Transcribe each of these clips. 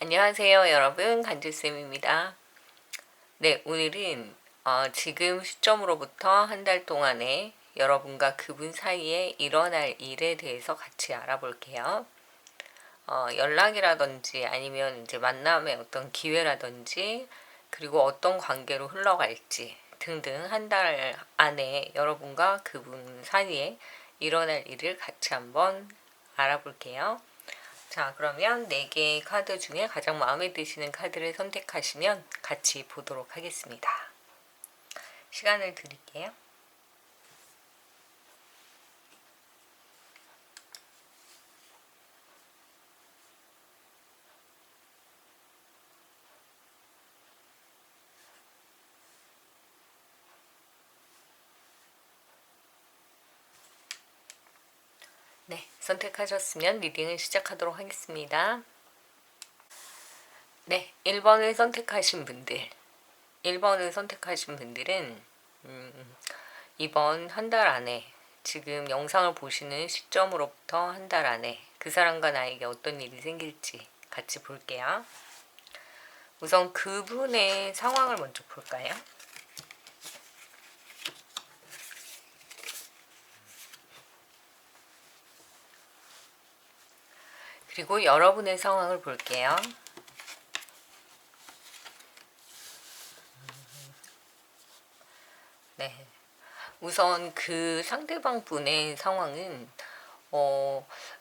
안녕하세요 여러분, 간주쌤입니다. 네, 오늘은 지금 시점으로부터 한 달 동안에 여러분과 그분 사이에 일어날 일에 대해서 같이 알아볼게요. 연락이라든지 아니면 이제 만남의 어떤 기회라든지 그리고 어떤 관계로 흘러갈지 등등 한 달 안에 여러분과 그분 사이에 일어날 일을 같이 한번 알아볼게요. 자, 그러면 4개의 카드 중에 가장 마음에 드시는 카드를 선택하시면 같이 보도록 하겠습니다. 시간을 드릴게요. 네, 선택하셨으면 리딩을 시작하도록 하겠습니다. 네, 1번을 선택하신 분들은 이번 한 달 안에 지금 영상을 보시는 시점으로부터 한 달 안에 그 사람과 나에게 어떤 일이 생길지 같이 볼게요. 우선 그분의 상황을 먼저 볼까요? 그리고 여러분의 상황을 볼게요. 네. 우선 그 상대방 분의 상황은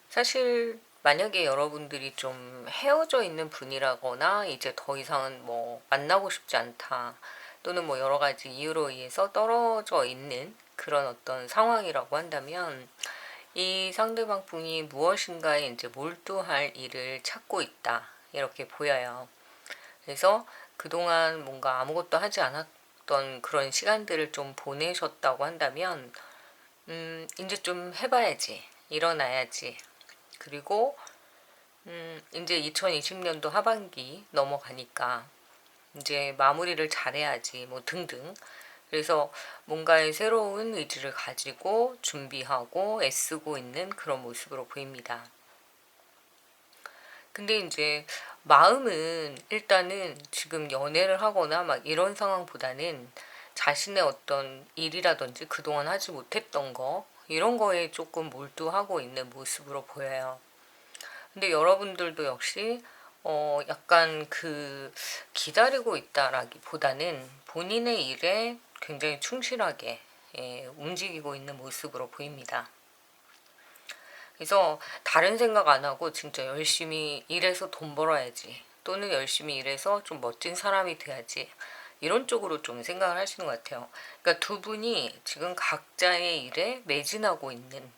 사실 만약에 여러분들이 좀 헤어져 있는 분이라거나 이제 더 이상은 뭐 만나고 싶지 않다 또는 뭐 여러 가지 이유로 인해서 떨어져 있는 그런 어떤 상황이라고 한다면 이 상대방 분이 무엇인가에 이제 몰두할 일을 찾고 있다 이렇게 보여요. 그래서 그동안 뭔가 아무것도 하지 않았던 그런 시간들을 좀 보내셨다고 한다면 이제 좀 해봐야지, 일어나야지. 그리고 이제 2020년도 하반기 넘어가니까 이제 마무리를 잘해야지 뭐 등등. 그래서 뭔가의 새로운 의지를 가지고 준비하고 애쓰고 있는 그런 모습으로 보입니다. 근데 이제 마음은 일단은 지금 연애를 하거나 막 이런 상황보다는 자신의 어떤 일이라든지 그동안 하지 못했던 거 이런 거에 조금 몰두하고 있는 모습으로 보여요. 근데 여러분들도 역시 약간 그 기다리고 있다라기보다는 본인의 일에 굉장히 충실하게 움직이고 있는 모습으로 보입니다. 그래서 다른 생각 안 하고 진짜 열심히 일해서 돈 벌어야지 또는 열심히 일해서 좀 멋진 사람이 돼야지 이런 쪽으로 좀 생각을 하시는 것 같아요. 그러니까 두 분이 지금 각자의 일에 매진하고 있는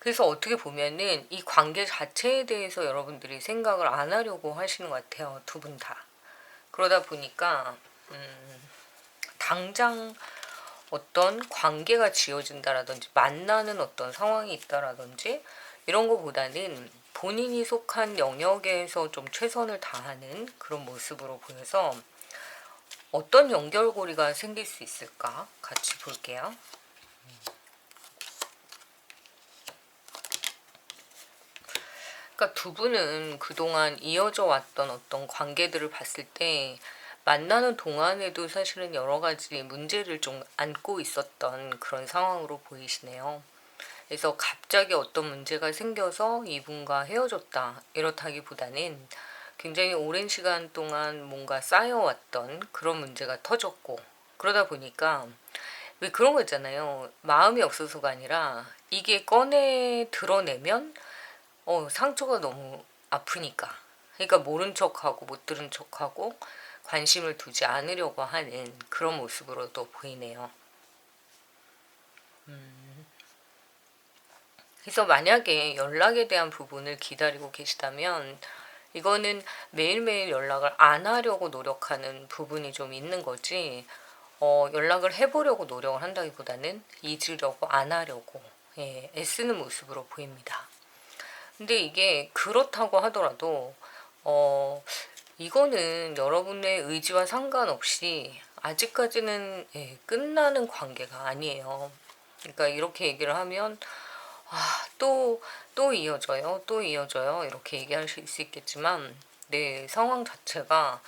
그래서 어떻게 보면은 이 관계 자체에 대해서 여러분들이 생각을 안 하려고 하시는 것 같아요. 두 분 다. 그러다 보니까 당장 어떤 관계가 지어진다라든지 만나는 어떤 상황이 있다라든지 이런 거보다는 본인이 속한 영역에서 좀 최선을 다하는 그런 모습으로 보여서 어떤 연결고리가 생길 수 있을까 같이 볼게요. 그러니까 두 분은 그동안 이어져 왔던 어떤 관계들을 봤을 때 만나는 동안에도 사실은 여러 가지 문제를 좀 안고 있었던 그런 상황으로 보이시네요. 그래서 갑자기 어떤 문제가 생겨서 이분과 헤어졌다 이렇다기보다는 굉장히 오랜 시간 동안 뭔가 쌓여왔던 그런 문제가 터졌고 그러다 보니까 왜 그런 거 있잖아요. 마음이 없어서가 아니라 이게 꺼내 드러내면 상처가 너무 아프니까. 그러니까 모른 척하고 못 들은 척하고 관심을 두지 않으려고 하는 그런 모습으로도 보이네요. 그래서 만약에 연락에 대한 부분을 기다리고 계시다면 이거는 매일매일 연락을 안 하려고 노력하는 부분이 좀 있는 거지 연락을 해보려고 노력을 한다기보다는 잊으려고 안 하려고 애쓰는 모습으로 보입니다. 근데 이게 그렇다고 하더라도 이거는 여러분의 의지와 상관없이 아직까지는 끝나는 관계가 아니에요. 그러니까 이렇게 얘기를 하면 또 이어져요. 또 이어져요. 이렇게 얘기하실 수 있겠지만 내 상황 자체가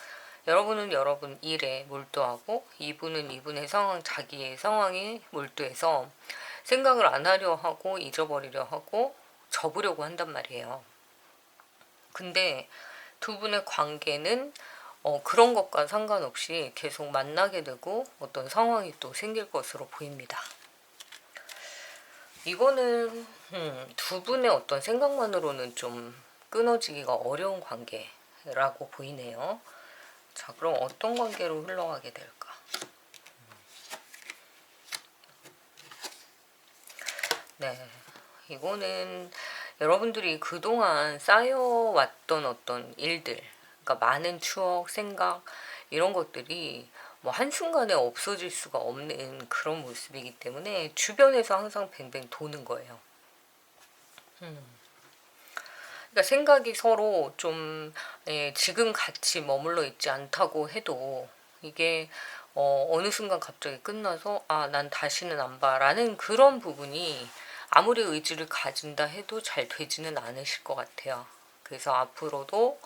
여러분은 여러분 일에 몰두하고 이분은 이분의 상황, 자기의 상황에 몰두해서 생각을 안 하려 하고 잊어버리려 하고 접으려고 한단 말이에요. 근데 두 분의 관계는 그런 것과 상관없이 계속 만나게 되고 어떤 상황이 또 생길 것으로 보입니다. 이거는 두 분의 어떤 생각만으로는 좀 끊어지기가 어려운 관계라고 보이네요. 자, 그럼 어떤 관계로 흘러가게 될까? 네, 이거는 여러분들이 그동안 쌓여왔던 어떤 일들, 그러니까 많은 추억, 생각 이런 것들이 뭐 한순간에 없어질 수가 없는 그런 모습이기 때문에 주변에서 항상 뱅뱅 도는 거예요. 그러니까 생각이 서로 좀 지금 같이 머물러 있지 않다고 해도 이게 어느 순간 갑자기 끝나서 난 다시는 안 봐라는 그런 부분이 아무리 의지를 가진다 해도 잘 되지는 않으실 것 같아요. 그래서 앞으로도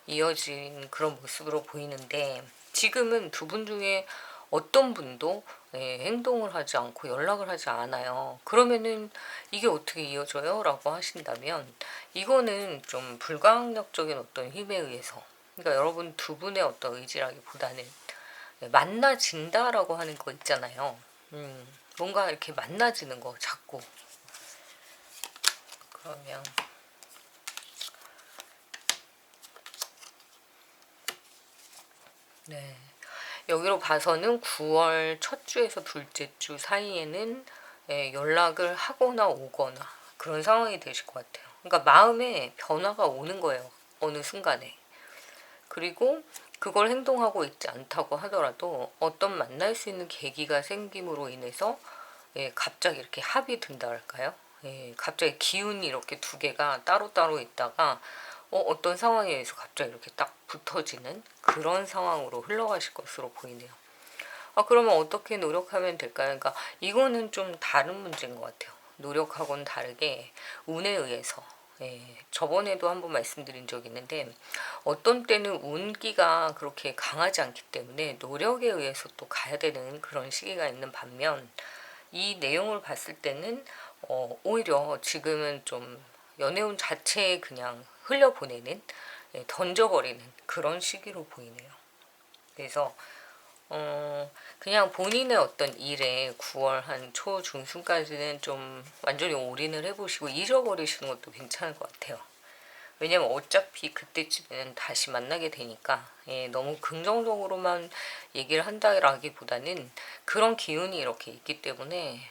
이어진 그런 모습으로 보이는데 지금은 두 분 중에 어떤 분도 행동을 하지 않고 연락을 하지 않아요. 그러면은 이게 어떻게 이어져요? 라고 하신다면 이거는 좀 불가항력적인 어떤 힘에 의해서, 그러니까 여러분 두 분의 어떤 의지라기보다는 만나진다라고 하는 거 있잖아요. 뭔가 이렇게 만나지는 거 자꾸. 그러면 네, 여기로 봐서는 9월 첫 주에서 둘째 주 사이에는 연락을 하거나 오거나 그런 상황이 되실 것 같아요. 그러니까 마음에 변화가 오는 거예요. 어느 순간에. 그리고 그걸 행동하고 있지 않다고 하더라도 어떤 만날 수 있는 계기가 생김으로 인해서 갑자기 이렇게 합이 든다 할까요? 갑자기 기운이 이렇게 두 개가 따로따로 있다가 어떤 상황에 의해서 갑자기 이렇게 딱 붙어지는 그런 상황으로 흘러가실 것으로 보이네요. 그러면 어떻게 노력하면 될까요? 그러니까 이거는 좀 다른 문제인 것 같아요. 노력하고는 다르게 운에 의해서. 저번에도 한번 말씀드린 적이 있는데 어떤 때는 운기가 그렇게 강하지 않기 때문에 노력에 의해서 또 가야 되는 그런 시기가 있는 반면 이 내용을 봤을 때는 오히려 지금은 좀 연애운 자체에 그냥 흘려보내는, 던져버리는 그런 시기로 보이네요. 그래서 그냥 본인의 어떤 일에 9월 한 초 중순까지는 좀 완전히 올인을 해보시고 잊어버리시는 것도 괜찮을 것 같아요. 왜냐면 어차피 그때쯤에는 다시 만나게 되니까 너무 긍정적으로만 얘기를 한다라기보다는 그런 기운이 이렇게 있기 때문에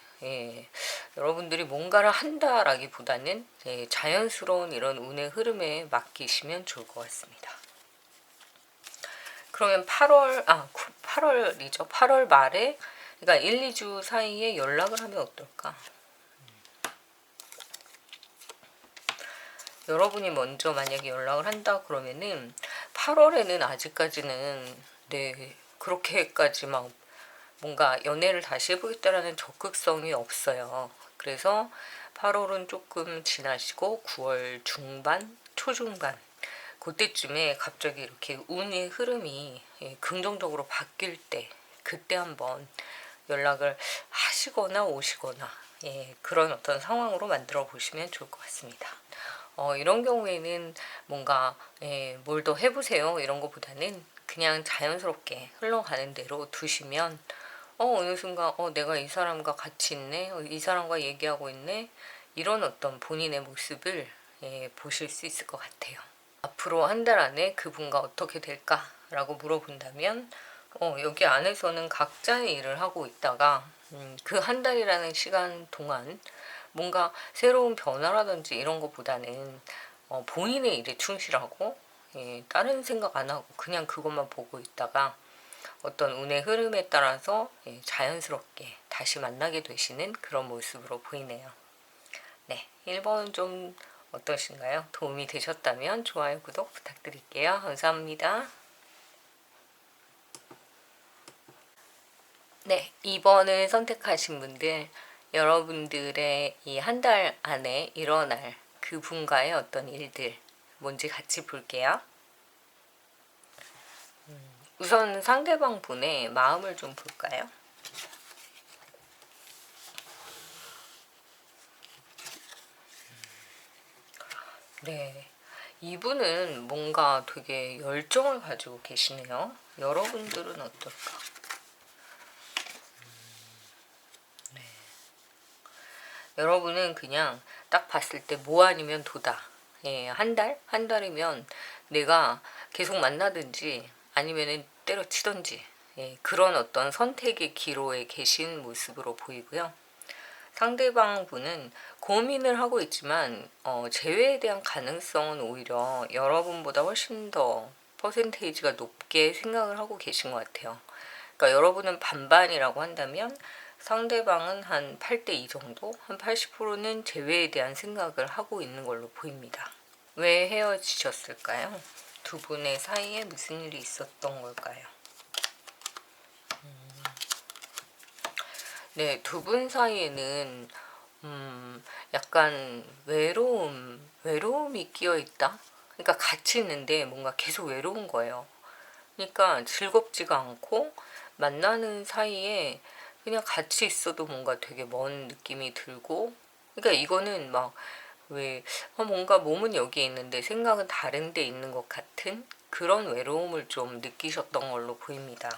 여러분들이 뭔가를 한다라기보다는 자연스러운 이런 운의 흐름에 맡기시면 좋을 것 같습니다. 그러면 8월이죠. 8월 말에, 그러니까 1, 2주 사이에 연락을 하면 어떨까? 여러분이 먼저 만약에 연락을 한다 그러면은 8월에는 아직까지는 그렇게까지 막 뭔가 연애를 다시 해보겠다라는 적극성이 없어요. 그래서 8월은 조금 지나시고 9월 중반, 초중반 그때쯤에 갑자기 이렇게 운의 흐름이 긍정적으로 바뀔 때 그때 한번 연락을 하시거나 오시거나 그런 어떤 상황으로 만들어 보시면 좋을 것 같습니다. 이런 경우에는 뭔가 뭘 더 해보세요 이런 것보다는 그냥 자연스럽게 흘러가는 대로 두시면 어느 순간 내가 이 사람과 같이 있네, 이 사람과 얘기하고 있네, 이런 어떤 본인의 모습을 보실 수 있을 것 같아요. 앞으로 한 달 안에 그분과 어떻게 될까라고 물어본다면 여기 안에서는 각자의 일을 하고 있다가 그 한 달이라는 시간 동안 뭔가 새로운 변화라든지 이런 것보다는 본인의 일에 충실하고 다른 생각 안 하고 그냥 그것만 보고 있다가 어떤 운의 흐름에 따라서 자연스럽게 다시 만나게 되시는 그런 모습으로 보이네요. 네, 1번은 좀 어떠신가요? 도움이 되셨다면 좋아요, 구독 부탁드릴게요. 감사합니다. 네, 2번을 선택하신 분들 여러분들의 이 한 달 안에 일어날 그분과의 어떤 일들 뭔지 같이 볼게요. 우선 상대방 분의 마음을 좀 볼까요? 네. 이분은 뭔가 되게 열정을 가지고 계시네요. 여러분들은 어떨까? 네. 여러분은 그냥 딱 봤을 때 뭐 아니면 도다. 예, 한 달? 한 달이면 내가 계속 만나든지 아니면은 때려치든지, 예, 그런 어떤 선택의 기로에 계신 모습으로 보이고요. 상대방 분은 고민을 하고 있지만 재회에 대한 가능성은 오히려 여러분보다 훨씬 더 퍼센테이지가 높게 생각을 하고 계신 것 같아요. 그러니까 여러분은 반반이라고 한다면 상대방은 한 8대2 정도? 한 80%는 재회에 대한 생각을 하고 있는 걸로 보입니다. 왜 헤어지셨을까요? 두 분의 사이에 무슨 일이 있었던 걸까요? 네, 두 분 사이에는 약간 외로움이 끼어 있다? 그러니까 같이 있는데 뭔가 계속 외로운 거예요. 그러니까 즐겁지가 않고 만나는 사이에 그냥 같이 있어도 뭔가 되게 먼 느낌이 들고, 그러니까 이거는 막 왜 뭔가 몸은 여기에 있는데 생각은 다른 데 있는 것 같은 그런 외로움을 좀 느끼셨던 걸로 보입니다.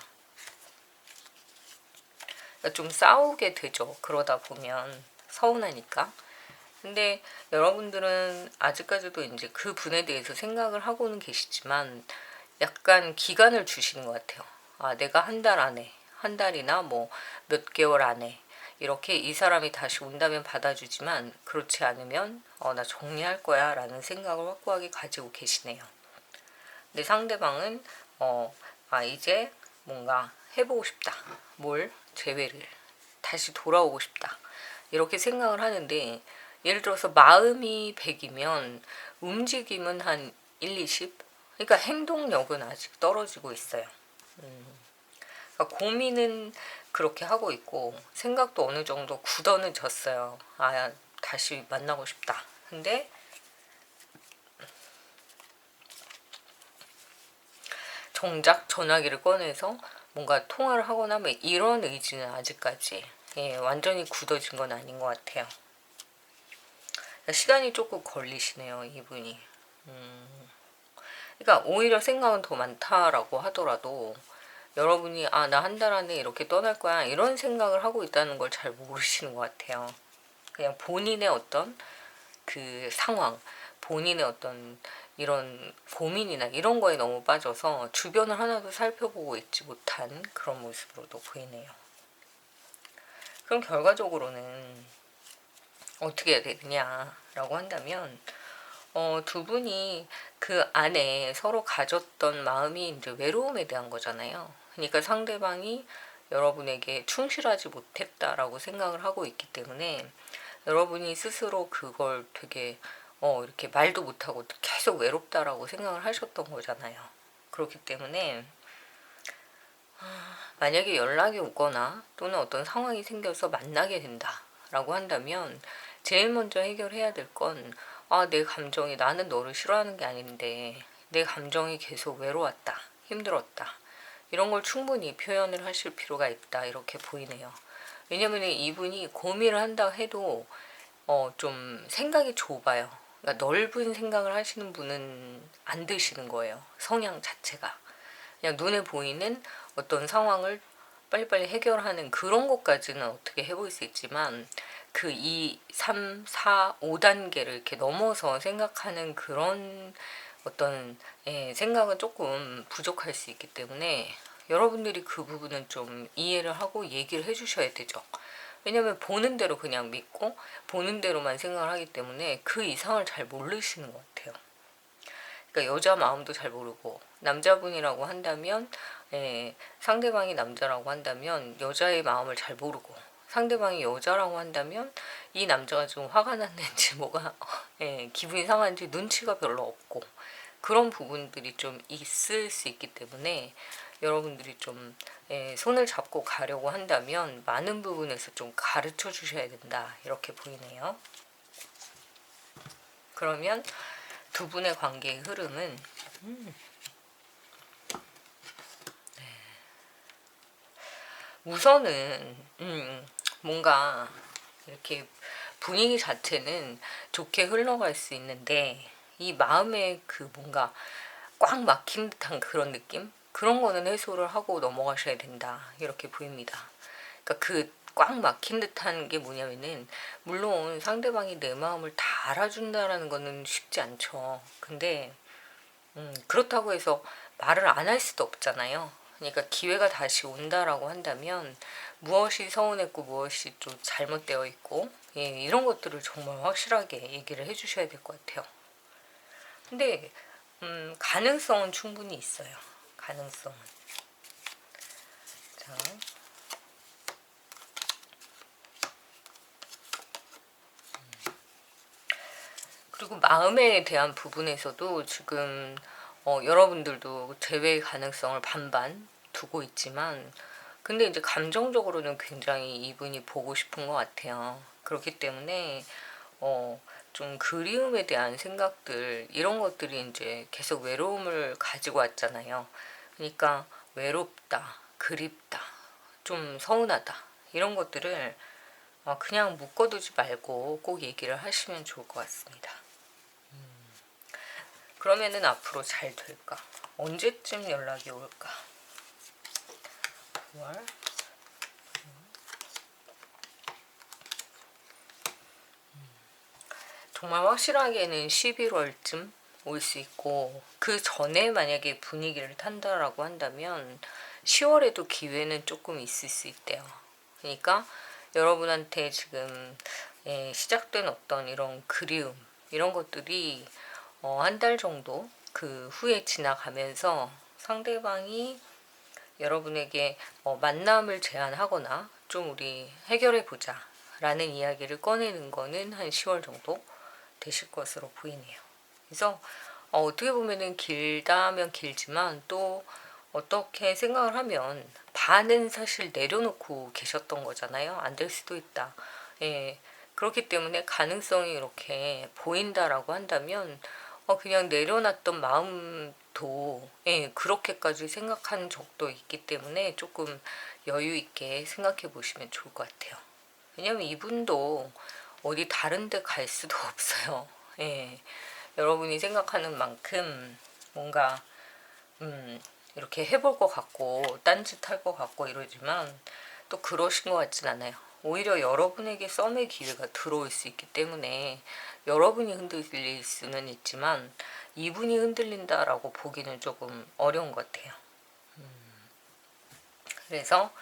그러니까 좀 싸우게 되죠. 그러다 보면 서운하니까. 근데 여러분들은 아직까지도 이제 그 분에 대해서 생각을 하고는 계시지만 약간 기간을 주시는 것 같아요. 아, 내가 한 달 안에, 한 달이나 뭐 몇 개월 안에 이렇게 이 사람이 다시 온다면 받아주지만 그렇지 않으면 나 정리할 거야 라는 생각을 확고하게 가지고 계시네요. 근데 상대방은 이제 뭔가 해보고 싶다. 뭘? 재회를. 다시 돌아오고 싶다. 이렇게 생각을 하는데 예를 들어서 마음이 100이면 움직임은 한 1, 20? 그러니까 행동력은 아직 떨어지고 있어요. 그러니까 고민은 그렇게 하고 있고 생각도 어느 정도 굳어는 졌어요. 아, 다시 만나고 싶다. 근데 정작 전화기를 꺼내서 뭔가 통화를 하거나 뭐 이런 의지는 아직까지, 예, 완전히 굳어진 건 아닌 것 같아요. 시간이 조금 걸리시네요, 이분이. 그러니까 오히려 생각은 더 많다라고 하더라도 여러분이 나 한 달 안에 이렇게 떠날 거야 이런 생각을 하고 있다는 걸 잘 모르시는 것 같아요. 그냥 본인의 어떤 그 상황, 본인의 어떤 이런 고민이나 이런 거에 너무 빠져서 주변을 하나도 살펴보고 있지 못한 그런 모습으로도 보이네요. 그럼 결과적으로는 어떻게 해야 되느냐라고 한다면 두 분이 그 안에 서로 가졌던 마음이 이제 외로움에 대한 거잖아요. 그러니까 상대방이 여러분에게 충실하지 못했다라고 생각을 하고 있기 때문에 여러분이 스스로 그걸 되게 이렇게 말도 못하고 계속 외롭다라고 생각을 하셨던 거잖아요. 그렇기 때문에 만약에 연락이 오거나 또는 어떤 상황이 생겨서 만나게 된다라고 한다면 제일 먼저 해결해야 될 건 내 감정이, 나는 너를 싫어하는 게 아닌데 내 감정이 계속 외로웠다, 힘들었다, 이런 걸 충분히 표현을 하실 필요가 있다 이렇게 보이네요. 왜냐면 이분이 고민을 한다 해도 좀 생각이 좁아요. 그러니까 넓은 생각을 하시는 분은 안 되시는 거예요. 성향 자체가. 그냥 눈에 보이는 어떤 상황을 빨리빨리 해결하는 그런 것까지는 어떻게 해볼 수 있지만 그 2, 3, 4, 5단계를 이렇게 넘어서 생각하는 그런 어떤 생각은 조금 부족할 수 있기 때문에 여러분들이 그 부분은 좀 이해를 하고 얘기를 해주셔야 되죠. 왜냐면 보는 대로 그냥 믿고 보는 대로만 생각을 하기 때문에 그 이상을 잘 모르시는 것 같아요. 그러니까 여자 마음도 잘 모르고 남자분이라고 한다면 상대방이 남자라고 한다면 여자의 마음을 잘 모르고 상대방이 여자라고 한다면 이 남자가 좀 화가 났는지 뭐가 기분이 상한지 눈치가 별로 없고 그런 부분들이 좀 있을 수 있기 때문에 여러분들이 좀 손을 잡고 가려고 한다면 많은 부분에서 좀 가르쳐 주셔야 된다, 이렇게 보이네요. 그러면 두 분의 관계의 흐름은 우선은 뭔가 이렇게 분위기 자체는 좋게 흘러갈 수 있는데, 이 마음에 그 뭔가 꽉 막힌 듯한 그런 느낌? 그런 거는 해소를 하고 넘어가셔야 된다, 이렇게 보입니다. 그러니까 그 꽉 막힌 듯한 게 뭐냐면은, 물론 상대방이 내 마음을 다 알아준다라는 거는 쉽지 않죠. 근데 그렇다고 해서 말을 안 할 수도 없잖아요. 그러니까 기회가 다시 온다라고 한다면 무엇이 서운했고 무엇이 좀 잘못되어 있고, 이런 것들을 정말 확실하게 얘기를 해주셔야 될 것 같아요. 근데 가능성은 충분히 있어요. 가능성은. 자, 그리고 마음에 대한 부분에서도 지금 여러분들도 재회의 가능성을 반반 두고 있지만, 근데 이제 감정적으로는 굉장히 이분이 보고 싶은 것 같아요. 그렇기 때문에 좀 그리움에 대한 생각들, 이런 것들이 이제 계속 외로움을 가지고 왔잖아요. 그러니까 외롭다, 그립다, 좀 서운하다, 이런 것들을 그냥 묶어두지 말고 꼭 얘기를 하시면 좋을 것 같습니다. 그러면은 앞으로 잘 될까? 언제쯤 연락이 올까? 9월. 정말 확실하게는 11월쯤 올 수 있고, 그 전에 만약에 분위기를 탄다라고 한다면 10월에도 기회는 조금 있을 수 있대요. 그러니까 여러분한테 지금 시작된 어떤 이런 그리움, 이런 것들이 한 달 정도 그 후에 지나가면서 상대방이 여러분에게 만남을 제안하거나 좀 우리 해결해 보자 라는 이야기를 꺼내는 거는 한 10월 정도 되실 것으로 보이네요. 그래서 어떻게 보면은 길다면 길지만, 또 어떻게 생각을 하면 반은 사실 내려놓고 계셨던 거잖아요. 안 될 수도 있다. 그렇기 때문에 가능성이 이렇게 보인다라고 한다면 그냥 내려놨던 마음도 그렇게까지 생각한 적도 있기 때문에 조금 여유 있게 생각해 보시면 좋을 것 같아요. 왜냐면 이분도 어디 다른 데 갈 수도 없어요. 여러분이 생각하는 만큼 뭔가 이렇게 해볼 것 같고 딴짓 할 것 같고 이러지만 또 그러신 것 같진 않아요. 오히려 여러분에게 썸의 기회가 들어올 수 있기 때문에 여러분이 흔들릴 수는 있지만 이분이 흔들린다라고 보기는 조금 어려운 것 같아요. 그래서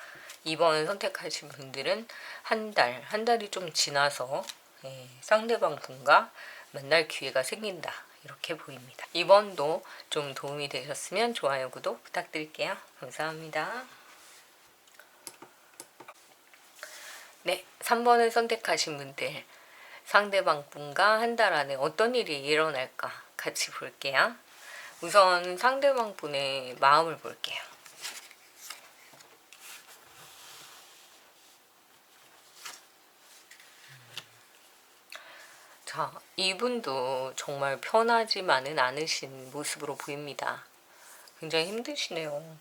이번 선택하신 분들은 한 달이 좀 지나서 상대방 분과 만날 기회가 생긴다, 이렇게 보입니다. 이번도 좀 도움이 되셨으면 좋아요, 구독 부탁드릴게요. 감사합니다. 네, 3번을 선택하신 분들, 상대방 분과 한 달 안에 어떤 일이 일어날까 같이 볼게요. 우선 상대방 분의 마음을 볼게요. 자, 이분도 정말 편하지만은 않으신 모습으로 보입니다. 굉장히 힘드시네요.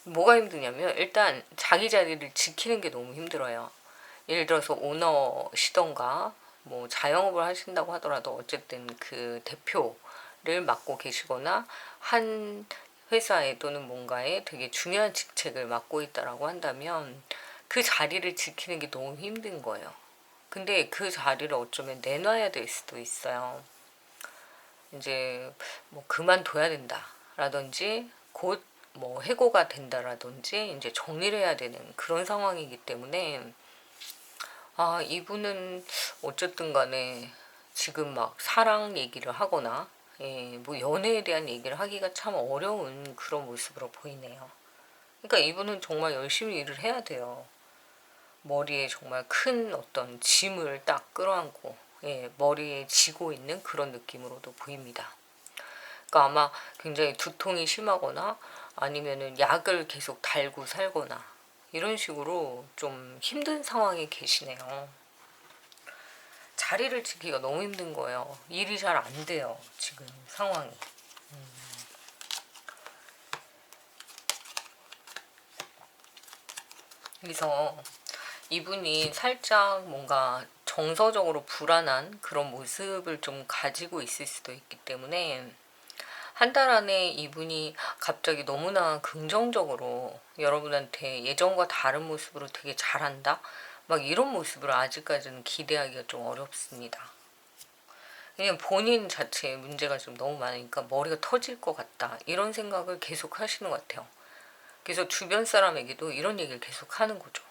뭐가 힘드냐면 일단 자기 자리를 지키는 게 너무 힘들어요. 예를 들어서 오너시던가 뭐 자영업을 하신다고 하더라도 어쨌든 그 대표를 맡고 계시거나 한 회사에 또는 뭔가에 되게 중요한 직책을 맡고 있다라고 한다면 그 자리를 지키는 게 너무 힘든 거예요. 근데 그 자리를 어쩌면 내놔야 될 수도 있어요. 이제 뭐 그만둬야 된다라든지 곧 뭐 해고가 된다라든지 이제 정리를 해야 되는 그런 상황이기 때문에 이분은 어쨌든 간에 지금 막 사랑 얘기를 하거나 뭐 연애에 대한 얘기를 하기가 참 어려운 그런 모습으로 보이네요. 그러니까 이분은 정말 열심히 일을 해야 돼요. 머리에 정말 큰 어떤 짐을 딱 끌어안고 머리에 지고 있는 그런 느낌으로도 보입니다. 그러니까 아마 굉장히 두통이 심하거나 아니면은 약을 계속 달고 살거나 이런 식으로 좀 힘든 상황에 계시네요. 자리를 지키기가 너무 힘든 거예요. 일이 잘 안 돼요, 지금 상황이. 그래서 이분이 살짝 뭔가 정서적으로 불안한 그런 모습을 좀 가지고 있을 수도 있기 때문에 한 달 안에 이분이 갑자기 너무나 긍정적으로 여러분한테 예전과 다른 모습으로 되게 잘한다? 막 이런 모습을 아직까지는 기대하기가 좀 어렵습니다. 왜냐면 본인 자체에 문제가 좀 너무 많으니까 머리가 터질 것 같다. 이런 생각을 계속 하시는 것 같아요. 그래서 주변 사람에게도 이런 얘기를 계속 하는 거죠.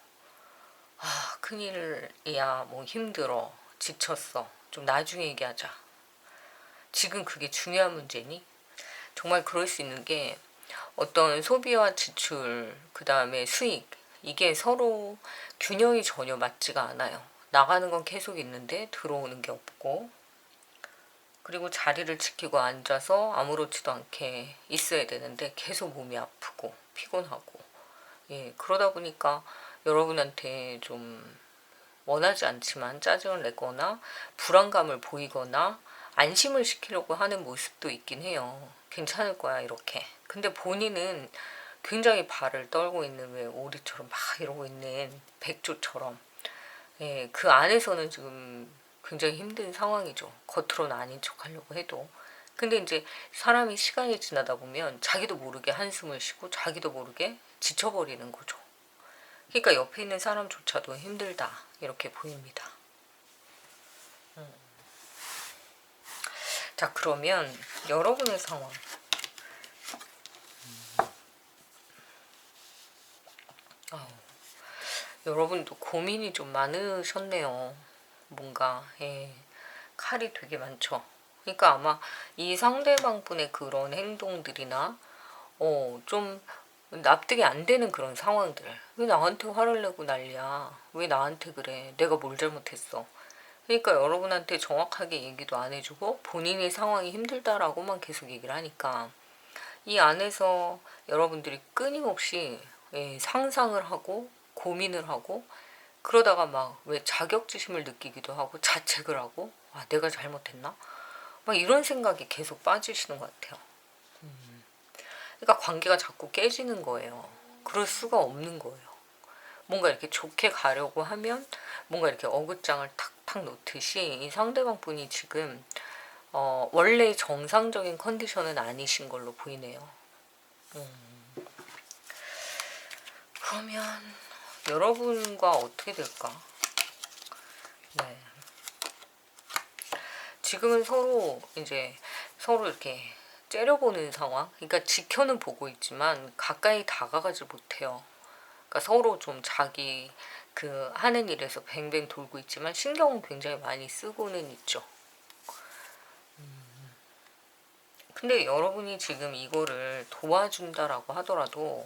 아, 큰일이야. 뭐 힘들어. 지쳤어. 좀 나중에 얘기하자. 지금 그게 중요한 문제니? 정말 그럴 수 있는 게 어떤 소비와 지출, 그 다음에 수익, 이게 서로 균형이 전혀 맞지가 않아요. 나가는 건 계속 있는데 들어오는 게 없고, 그리고 자리를 지키고 앉아서 아무렇지도 않게 있어야 되는데 계속 몸이 아프고 피곤하고, 예, 그러다 보니까 여러분한테 좀 원하지 않지만 짜증을 내거나 불안감을 보이거나 안심을 시키려고 하는 모습도 있긴 해요. 괜찮을 거야 이렇게. 근데 본인은 굉장히 발을 떨고 있는, 왜 오리처럼 막 이러고 있는 백조처럼, 예, 그 안에서는 지금 굉장히 힘든 상황이죠. 겉으로는 아닌 척 하려고 해도. 근데 이제 사람이 시간이 지나다 보면 자기도 모르게 한숨을 쉬고 자기도 모르게 지쳐버리는 거죠. 그러니까 옆에 있는 사람조차도 힘들다 이렇게 보입니다. 자, 그러면 여러분의 상황. 아우, 여러분도 고민이 좀 많으셨네요. 뭔가, 예, 칼이 되게 많죠. 그러니까 아마 이 상대방 분의 그런 행동들이나 좀 납득이 안 되는 그런 상황들. 왜 나한테 화를 내고 난리야? 왜 나한테 그래? 내가 뭘 잘못했어? 그러니까 여러분한테 정확하게 얘기도 안 해주고 본인의 상황이 힘들다라고만 계속 얘기를 하니까 이 안에서 여러분들이 끊임없이, 예, 상상을 하고 고민을 하고 그러다가 막 왜 자격지심을 느끼기도 하고 자책을 하고, 아, 내가 잘못했나? 막 이런 생각이 계속 빠지시는 것 같아요. 그러니까 관계가 자꾸 깨지는 거예요. 그럴 수가 없는 거예요. 뭔가 이렇게 좋게 가려고 하면 뭔가 이렇게 어긋장을 탁탁 놓듯이 이 상대방 분이 지금 원래 정상적인 컨디션은 아니신 걸로 보이네요. 그러면 여러분과 어떻게 될까? 네. 지금은 서로 이렇게 째려보는 상황. 그러니까 지켜는 보고 있지만 가까이 다가가지 못해요. 그러니까 서로 좀 자기 그 하는 일에서 뱅뱅 돌고 있지만 신경은 굉장히 많이 쓰고는 있죠. 근데 여러분이 지금 이거를 도와준다라고 하더라도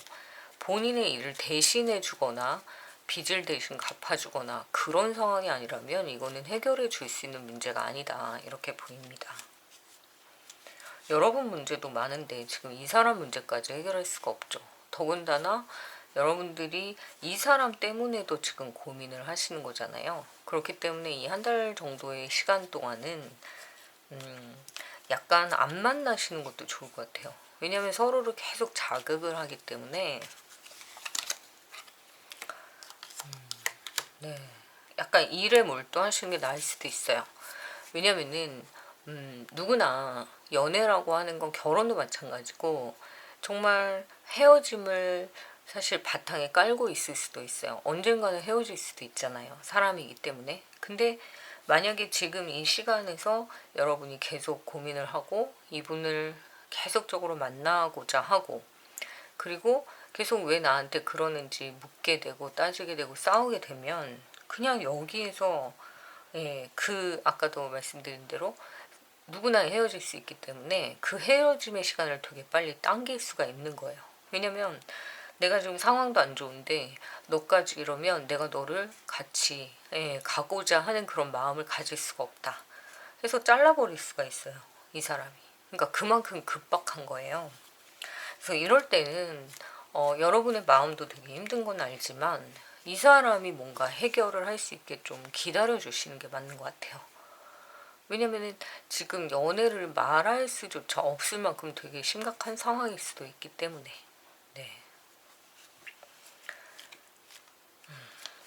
본인의 일을 대신해 주거나 빚을 대신 갚아주거나 그런 상황이 아니라면 이거는 해결해 줄 수 있는 문제가 아니다 이렇게 보입니다. 여러분 문제도 많은데 지금 이 사람 문제까지 해결할 수가 없죠. 더군다나 여러분들이 이 사람 때문에도 지금 고민을 하시는 거잖아요. 그렇기 때문에 이 한 달 정도의 시간 동안은 약간 안 만나시는 것도 좋을 것 같아요. 왜냐하면 서로를 계속 자극을 하기 때문에, 네, 약간 일에 몰두하시는 게 나을 수도 있어요. 왜냐면은 누구나 연애라고 하는 건 결혼도 마찬가지고 정말 헤어짐을 사실 바탕에 깔고 있을 수도 있어요. 언젠가는 헤어질 수도 있잖아요. 사람이기 때문에. 근데 만약에 지금 이 시간에서 여러분이 계속 고민을 하고 이분을 계속적으로 만나고자 하고, 그리고 계속 왜 나한테 그러는지 묻게 되고 따지게 되고 싸우게 되면 그냥 여기에서, 예, 그 아까도 말씀드린 대로 누구나 헤어질 수 있기 때문에 그 헤어짐의 시간을 되게 빨리 당길 수가 있는 거예요. 왜냐면 내가 지금 상황도 안 좋은데 너까지 이러면 내가 너를 같이, 예, 가고자 하는 그런 마음을 가질 수가 없다. 그래서 잘라버릴 수가 있어요. 이 사람이. 그러니까 그만큼 급박한 거예요. 그래서 이럴 때는 여러분의 마음도 되게 힘든 건 알지만 이 사람이 뭔가 해결을 할 수 있게 좀 기다려 주시는 게 맞는 것 같아요. 왜냐면은 지금 연애를 말할 수조차 없을 만큼 되게 심각한 상황일 수도 있기 때문에. 네.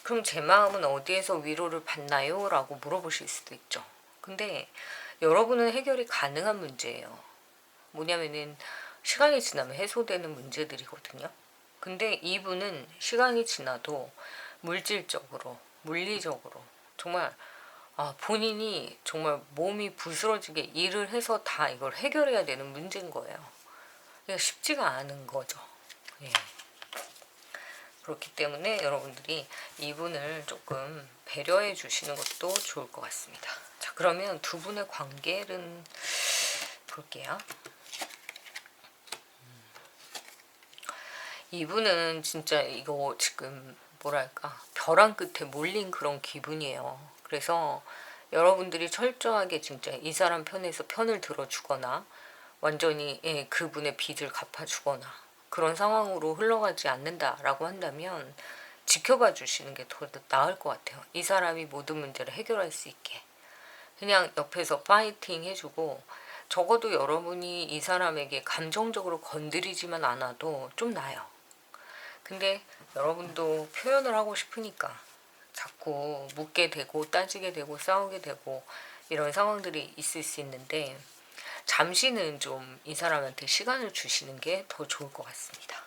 그럼 제 마음은 어디에서 위로를 받나요? 라고 물어보실 수도 있죠. 근데 여러분은 해결이 가능한 문제예요. 뭐냐면은 시간이 지나면 해소되는 문제들이거든요. 근데 이분은 시간이 지나도 물질적으로, 물리적으로 정말 본인이 정말 몸이 부스러지게 일을 해서 다 이걸 해결해야 되는 문제인 거예요. 그러니까 쉽지가 않은 거죠. 예. 그렇기 때문에 여러분들이 이분을 조금 배려해 주시는 것도 좋을 것 같습니다. 자, 그러면 두 분의 관계는 볼게요. 이분은 진짜 이거 지금 뭐랄까 벼랑 끝에 몰린 그런 기분이에요. 그래서 여러분들이 철저하게 진짜 이 사람 편에서 편을 들어주거나 완전히 그분의 빚을 갚아주거나 그런 상황으로 흘러가지 않는다라고 한다면 지켜봐 주시는 게 더 나을 것 같아요. 이 사람이 모든 문제를 해결할 수 있게. 그냥 옆에서 파이팅 해주고 적어도 여러분이 이 사람에게 감정적으로 건드리지만 않아도 좀 나아요. 근데 여러분도 표현을 하고 싶으니까 자꾸 묻게 되고 따지게 되고 싸우게 되고 이런 상황들이 있을 수 있는데 잠시는 좀 이 사람한테 시간을 주시는 게 더 좋을 것 같습니다.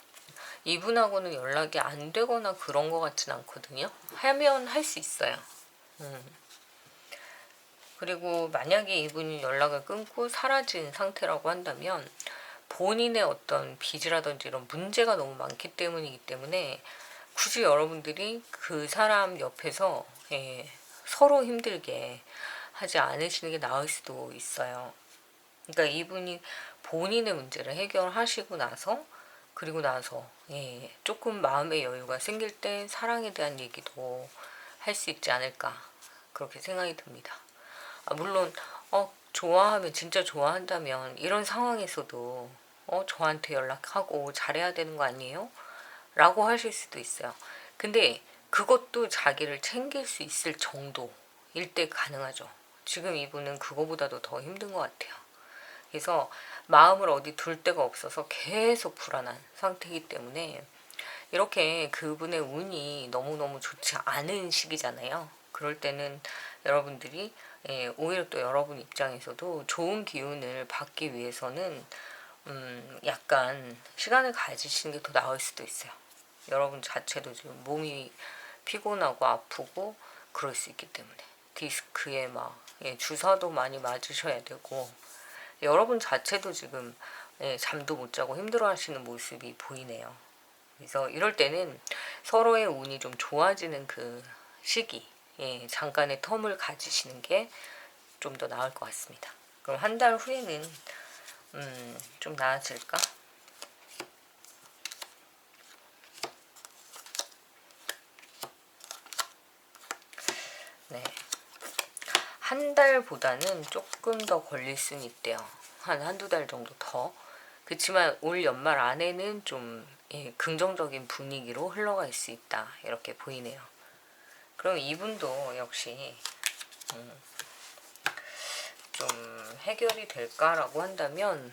이분하고는 연락이 안 되거나 그런 것 같진 않거든요. 하면 할 수 있어요. 그리고 만약에 이분이 연락을 끊고 사라진 상태라고 한다면 본인의 어떤 빚이라든지 이런 문제가 너무 많기 때문이기 때문에 굳이 여러분들이 그 사람 옆에서 서로 힘들게 하지 않으시는 게 나을 수도 있어요. 그러니까 이분이 본인의 문제를 해결하시고 나서 그리고 나서 조금 마음의 여유가 생길 때 사랑에 대한 얘기도 할 수 있지 않을까 그렇게 생각이 듭니다. 물론 좋아하면 진짜 좋아한다면 이런 상황에서도 저한테 연락하고 잘해야 되는 거 아니에요? 라고 하실 수도 있어요. 근데 그것도 자기를 챙길 수 있을 정도일 때 가능하죠. 지금 이분은 그거보다도 더 힘든 것 같아요. 그래서 마음을 어디 둘 데가 없어서 계속 불안한 상태이기 때문에 이렇게 그분의 운이 너무너무 좋지 않은 시기잖아요. 그럴 때는 여러분들이 오히려 또 여러분 입장에서도 좋은 기운을 받기 위해서는 약간 시간을 가지시는 게 더 나을 수도 있어요. 여러분 자체도 지금 몸이 피곤하고 아프고 그럴 수 있기 때문에 디스크에 막 주사도 많이 맞으셔야 되고 여러분 자체도 지금 잠도 못 자고 힘들어하시는 모습이 보이네요. 그래서 이럴 때는 서로의 운이 좀 좋아지는 그 시기, 잠깐의 텀을 가지시는 게 좀 더 나을 것 같습니다. 그럼 한 달 후에는 좀 나아질까? 네. 한 달보다는 조금 더 걸릴 수는 있대요. 한두 달 정도 더. 그렇지만 올 연말 안에는 좀 긍정적인 분위기로 흘러갈 수 있다. 이렇게 보이네요. 그럼 이분도 역시 좀 해결이 될까라고 한다면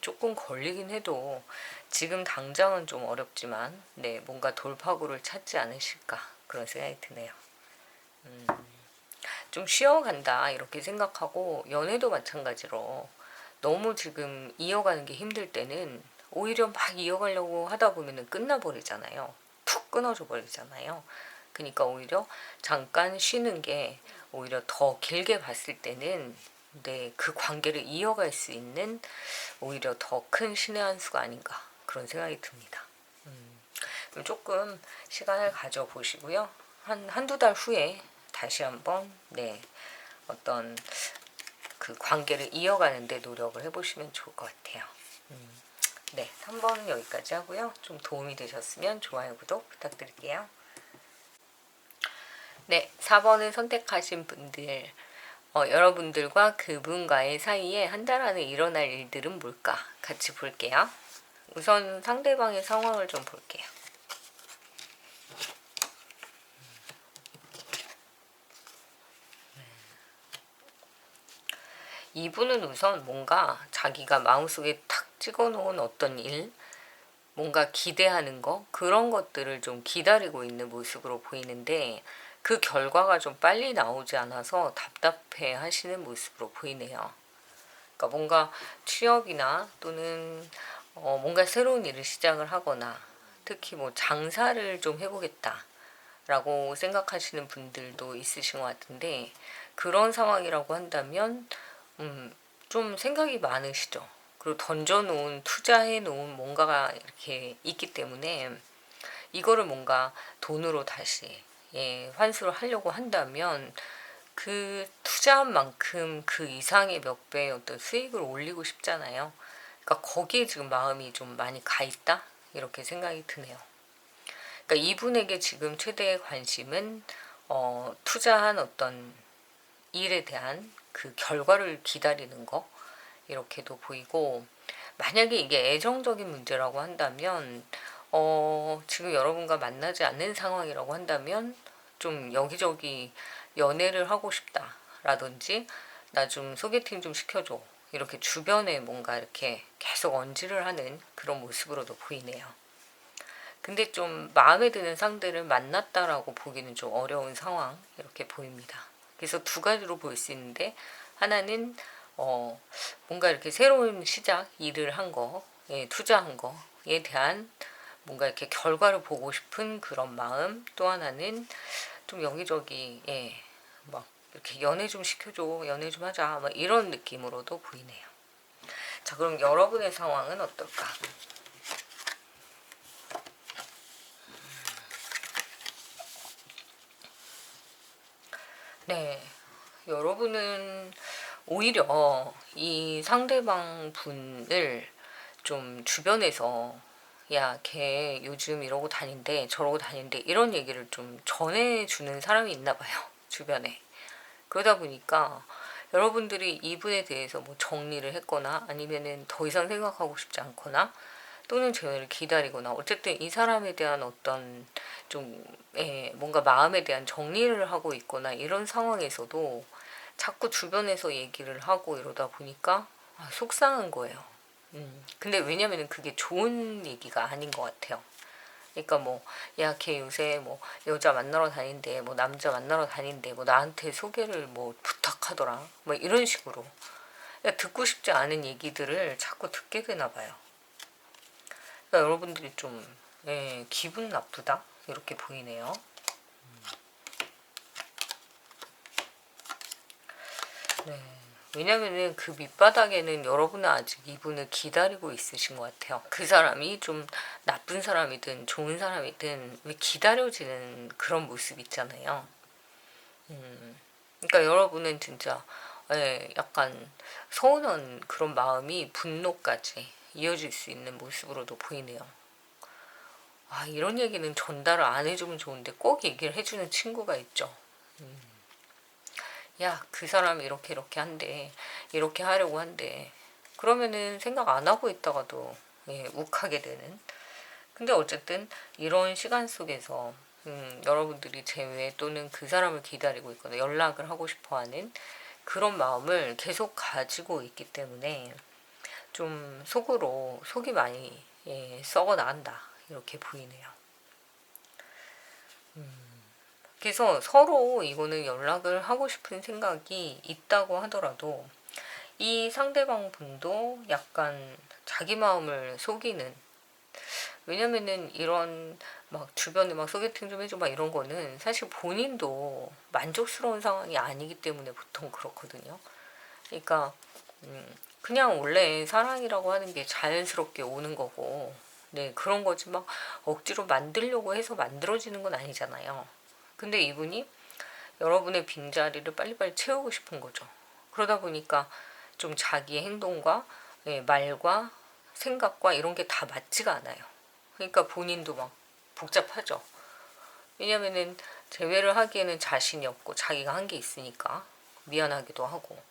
조금 걸리긴 해도 지금 당장은 좀 어렵지만 뭔가 돌파구를 찾지 않으실까 그런 생각이 드네요. 좀 쉬어간다 이렇게 생각하고 연애도 마찬가지로 너무 지금 이어가는 게 힘들 때는 오히려 막 이어가려고 하다 보면 끝나버리잖아요. 툭 끊어져 버리잖아요. 그러니까 오히려 잠깐 쉬는 게 오히려 더 길게 봤을 때는 그 관계를 이어갈 수 있는 오히려 더 큰 신의 한 수가 아닌가 그런 생각이 듭니다. 그럼 조금 시간을 가져보시고요. 한두 달 후에 다시 한번 어떤 그 관계를 이어가는 데 노력을 해보시면 좋을 것 같아요. 3번은 여기까지 하고요. 좀 도움이 되셨으면 좋아요, 구독 부탁드릴게요. 4번을 선택하신 분들 여러분들과 그분과의 사이에 한 달 안에 일어날 일들은 뭘까 같이 볼게요. 우선 상대방의 상황을 좀 볼게요. 이분은 우선 뭔가 자기가 마음속에 탁 찍어놓은 어떤 일, 뭔가 기대하는 거, 그런 것들을 좀 기다리고 있는 모습으로 보이는데 그 결과가 좀 빨리 나오지 않아서 답답해 하시는 모습으로 보이네요. 그러니까 뭔가 취업이나 또는 뭔가 새로운 일을 시작을 하거나 특히 뭐 장사를 좀 해보겠다 라고 생각하시는 분들도 있으신 것 같은데, 그런 상황이라고 한다면 좀 생각이 많으시죠. 그리고 던져놓은, 투자해놓은 뭔가가 이렇게 있기 때문에 이거를 뭔가 돈으로 다시 환수를 하려고 한다면 그 투자한 만큼 그 이상의 몇 배의 어떤 수익을 올리고 싶잖아요. 그러니까 거기에 지금 마음이 좀 많이 가 있다, 이렇게 생각이 드네요. 그러니까 이분에게 지금 최대의 관심은 투자한 어떤 일에 대한 그 결과를 기다리는 거, 이렇게도 보이고, 만약에 이게 애정적인 문제라고 한다면 지금 여러분과 만나지 않는 상황이라고 한다면 좀 여기저기 연애를 하고 싶다 라든지 나 좀 소개팅 좀 시켜줘, 이렇게 주변에 뭔가 이렇게 계속 언지를 하는 그런 모습으로도 보이네요. 근데 좀 마음에 드는 상대를 만났다라고 보기는 좀 어려운 상황, 이렇게 보입니다. 그래서 두 가지로 볼 수 있는데, 하나는 뭔가 이렇게 새로운 시작, 일을 한 거, 투자한 거에 대한 뭔가 이렇게 결과를 보고 싶은 그런 마음, 또 하나는 좀 여기저기 막 이렇게 연애 좀 시켜줘, 연애 좀 하자, 막 이런 느낌으로도 보이네요. 자, 그럼 여러분의 상황은 어떨까? 네, 여러분은 오히려 이 상대방 분을 좀 주변에서 야, 걔 요즘 이러고 다닌대, 저러고 다닌대, 이런 얘기를 좀 전해주는 사람이 있나 봐요, 주변에. 그러다 보니까 여러분들이 이분에 대해서 뭐 정리를 했거나 아니면은 더 이상 생각하고 싶지 않거나 또는 재회를 기다리거나, 어쨌든 이 사람에 대한 어떤 좀 뭔가 마음에 대한 정리를 하고 있거나 이런 상황에서도 자꾸 주변에서 얘기를 하고 이러다 보니까 속상한 거예요. 근데 왜냐면은 그게 좋은 얘기가 아닌 것 같아요. 그러니까 뭐, 야, 걔 요새 뭐 여자 만나러 다닌대, 뭐 남자 만나러 다닌대, 뭐 나한테 소개를 뭐 부탁하더라, 뭐 이런 식으로 듣고 싶지 않은 얘기들을 자꾸 듣게 되나 봐요. 그러니까 여러분들이 좀 기분 나쁘다, 이렇게 보이네요. 네. 왜냐면은 그 밑바닥에는 여러분은 아직 이분을 기다리고 있으신 것 같아요. 그 사람이 좀 나쁜 사람이든 좋은 사람이든 왜 기다려지는 그런 모습 있잖아요. 그러니까 여러분은 진짜 약간 서운한 그런 마음이 분노까지 이어질 수 있는 모습으로도 보이네요. 이런 얘기는 전달을 안 해주면 좋은데 꼭 얘기를 해주는 친구가 있죠. 야, 그 사람이 이렇게 이렇게 한대, 이렇게 하려고 한대. 그러면은 생각 안 하고 있다가도 욱하게 되는. 근데 어쨌든 이런 시간 속에서 여러분들이 제외 또는 그 사람을 기다리고 있거나 연락을 하고 싶어하는 그런 마음을 계속 가지고 있기 때문에 좀 속으로 속이 많이 썩어 나간다, 이렇게 보이네요. 그래서 서로 이거는 연락을 하고 싶은 생각이 있다고 하더라도 이 상대방 분도 약간 자기 마음을 속이는, 왜냐면은 이런 막 주변에 막 소개팅 좀 해줘 막 이런 거는 사실 본인도 만족스러운 상황이 아니기 때문에 보통 그렇거든요. 그러니까 그냥 원래 사랑이라고 하는 게 자연스럽게 오는 거고, 네, 그런 거지 막 억지로 만들려고 해서 만들어지는 건 아니잖아요. 근데 이분이 여러분의 빈자리를 빨리빨리 채우고 싶은 거죠. 그러다 보니까 좀 자기의 행동과 말과 생각과 이런 게 다 맞지가 않아요. 그러니까 본인도 막 복잡하죠. 왜냐면은 제외를 하기에는 자신이 없고 자기가 한 게 있으니까 미안하기도 하고.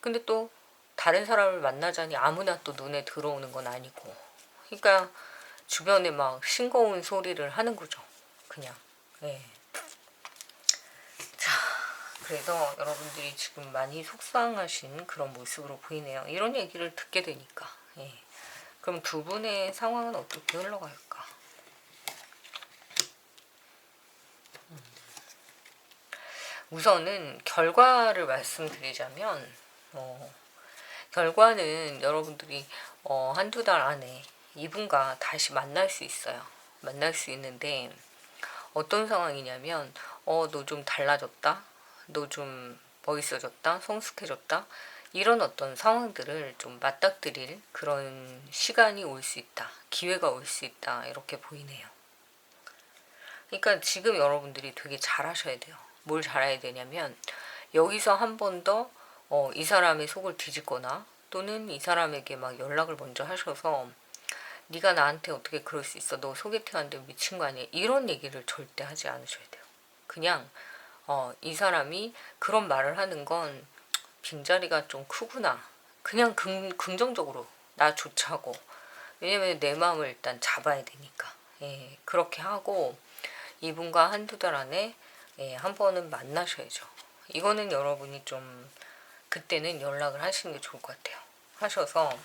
근데 또 다른 사람을 만나자니 아무나 또 눈에 들어오는 건 아니고, 그러니까 주변에 막 싱거운 소리를 하는 거죠. 그냥. 예. 자, 그래서 여러분들이 지금 많이 속상하신 그런 모습으로 보이네요. 이런 얘기를 듣게 되니까. 예. 그럼 두 분의 상황은 어떻게 흘러갈까? 우선은 결과를 말씀드리자면 결과는 여러분들이 한두 달 안에 이분과 다시 만날 수 있어요. 만날 수 있는데 어떤 상황이냐면 너 좀 달라졌다, 너 좀 멋있어졌다, 성숙해졌다, 이런 어떤 상황들을 좀 맞닥뜨릴 그런 시간이 올 수 있다, 기회가 올 수 있다, 이렇게 보이네요. 그러니까 지금 여러분들이 되게 잘하셔야 돼요. 뭘 잘해야 되냐면 여기서 한 번 더 이 사람의 속을 뒤집거나 또는 이 사람에게 막 연락을 먼저 하셔서 네가 나한테 어떻게 그럴 수 있어, 너 소개팅하는데 미친 거 아니야, 이런 얘기를 절대 하지 않으셔야 돼요. 그냥 이 사람이 그런 말을 하는 건 빈자리가 좀 크구나, 그냥 긍정적으로 나 좋자고, 왜냐면 내 마음을 일단 잡아야 되니까. 예, 그렇게 하고 이분과 한두 달 안에 한 번은 만나셔야죠. 이거는 여러분이 좀 그때는 연락을 하시는 게 좋을 것 같아요. 하셔서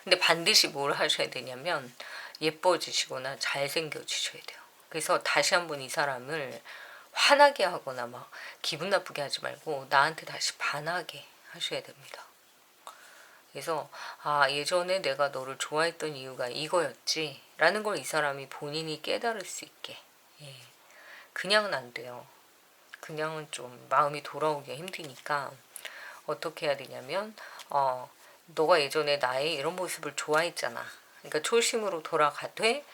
근데 반드시 뭘 하셔야 되냐면 예뻐지시거나 잘생겨지셔야 돼요. 그래서 다시 한번 이 사람을 화나게 하거나 막 기분 나쁘게 하지 말고 나한테 다시 반하게 하셔야 됩니다. 그래서 예전에 내가 너를 좋아했던 이유가 이거였지 라는 걸 이 사람이 본인이 깨달을 수 있게. 예. 그냥은 안 돼요. 그냥은 좀 마음이 돌아오기가 힘드니까 어떻게 해야 되냐면 너가 예전에 나의 이런 모습을 좋아했잖아. 그러니까 초심으로 돌아가되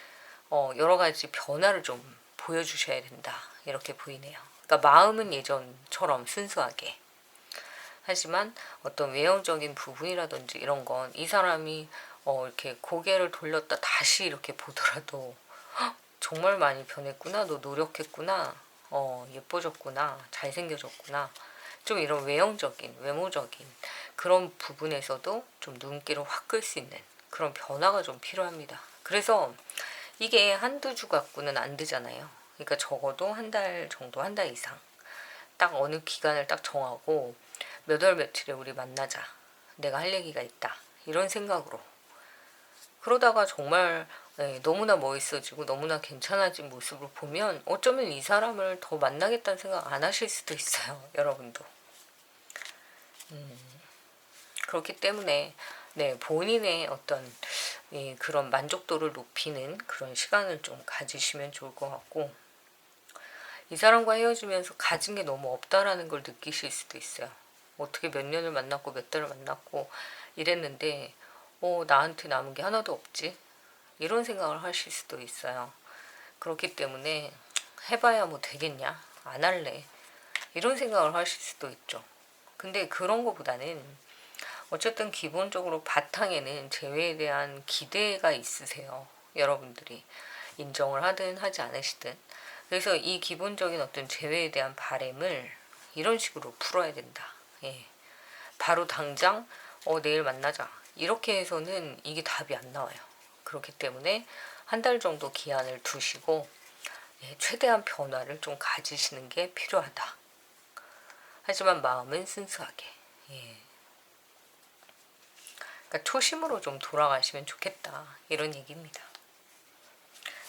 여러 가지 변화를 좀 보여주셔야 된다, 이렇게 보이네요. 그러니까 마음은 예전처럼 순수하게, 하지만 어떤 외형적인 부분이라든지 이런 건 이 사람이 이렇게 고개를 돌렸다 다시 이렇게 보더라도 정말 많이 변했구나, 너 노력했구나, 예뻐졌구나, 잘생겨졌구나, 좀 이런 외형적인, 외모적인 그런 부분에서도 좀 눈길을 확 끌 수 있는 그런 변화가 좀 필요합니다. 그래서 이게 한두 주 갖고는 안 되잖아요. 그러니까 적어도 한 달 정도, 한 달 이상 딱 어느 기간을 딱 정하고 몇 월 며칠에 우리 만나자, 내가 할 얘기가 있다, 이런 생각으로. 그러다가 정말 너무나 멋있어지고 너무나 괜찮아진 모습을 보면 어쩌면 이 사람을 더 만나겠다는 생각 안 하실 수도 있어요. 여러분도. 그렇기 때문에 본인의 어떤 그런 만족도를 높이는 그런 시간을 좀 가지시면 좋을 것 같고, 이 사람과 헤어지면서 가진 게 너무 없다라는 걸 느끼실 수도 있어요. 어떻게 몇 년을 만났고 몇 달을 만났고 이랬는데 나한테 남은 게 하나도 없지? 이런 생각을 하실 수도 있어요. 그렇기 때문에 해봐야 뭐 되겠냐? 안 할래. 이런 생각을 하실 수도 있죠. 근데 그런 거보다는 어쨌든 기본적으로 바탕에는 재회에 대한 기대가 있으세요. 여러분들이 인정을 하든 하지 않으시든. 그래서 이 기본적인 어떤 재회에 대한 바램을 이런 식으로 풀어야 된다. 예. 바로 당장 내일 만나자, 이렇게 해서는 이게 답이 안 나와요. 그렇기 때문에 한 달 정도 기한을 두시고 최대한 변화를 좀 가지시는 게 필요하다. 하지만 마음은 순수하게. 예. 그러니까 초심으로 좀 돌아가시면 좋겠다, 이런 얘기입니다.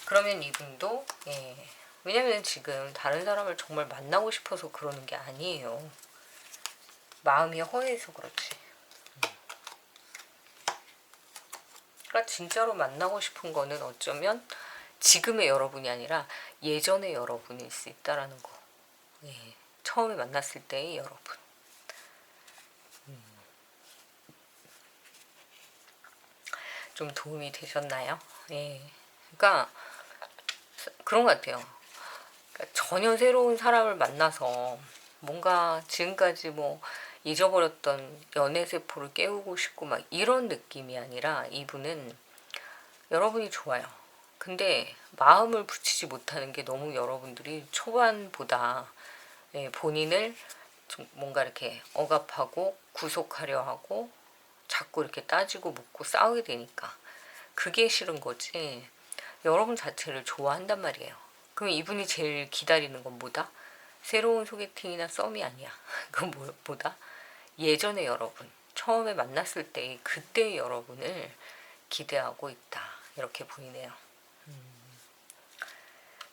그러면 이분도 왜냐면 지금 다른 사람을 정말 만나고 싶어서 그러는 게 아니에요. 마음이 허해서 그렇지. 그러니까 진짜로 만나고 싶은 거는 어쩌면 지금의 여러분이 아니라 예전의 여러분일 수 있다라는 거. 처음에 만났을 때의 여러분. 좀 도움이 되셨나요? 그러니까 그런 것 같아요. 그러니까 전혀 새로운 사람을 만나서 뭔가 지금까지 뭐 잊어버렸던 연애 세포를 깨우고 싶고 막 이런 느낌이 아니라 이분은 여러분이 좋아요. 근데 마음을 붙이지 못하는 게 너무 여러분들이 초반보다 본인을 좀 뭔가 이렇게 억압하고 구속하려 하고 자꾸 이렇게 따지고 묻고 싸우게 되니까 그게 싫은 거지. 여러분 자체를 좋아한단 말이에요. 그럼 이분이 제일 기다리는 건 뭐다? 새로운 소개팅이나 썸이 아니야. 그건 뭐다? 예전의 여러분, 처음에 만났을 때 그때의 여러분을 기대하고 있다. 이렇게 보이네요.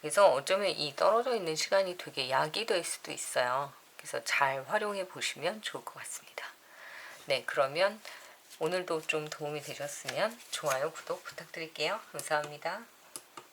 그래서 어쩌면 이 떨어져 있는 시간이 되게 약이 될 수도 있어요. 그래서 잘 활용해 보시면 좋을 것 같습니다. 네, 그러면 오늘도 좀 도움이 되셨으면 좋아요, 구독 부탁드릴게요. 감사합니다.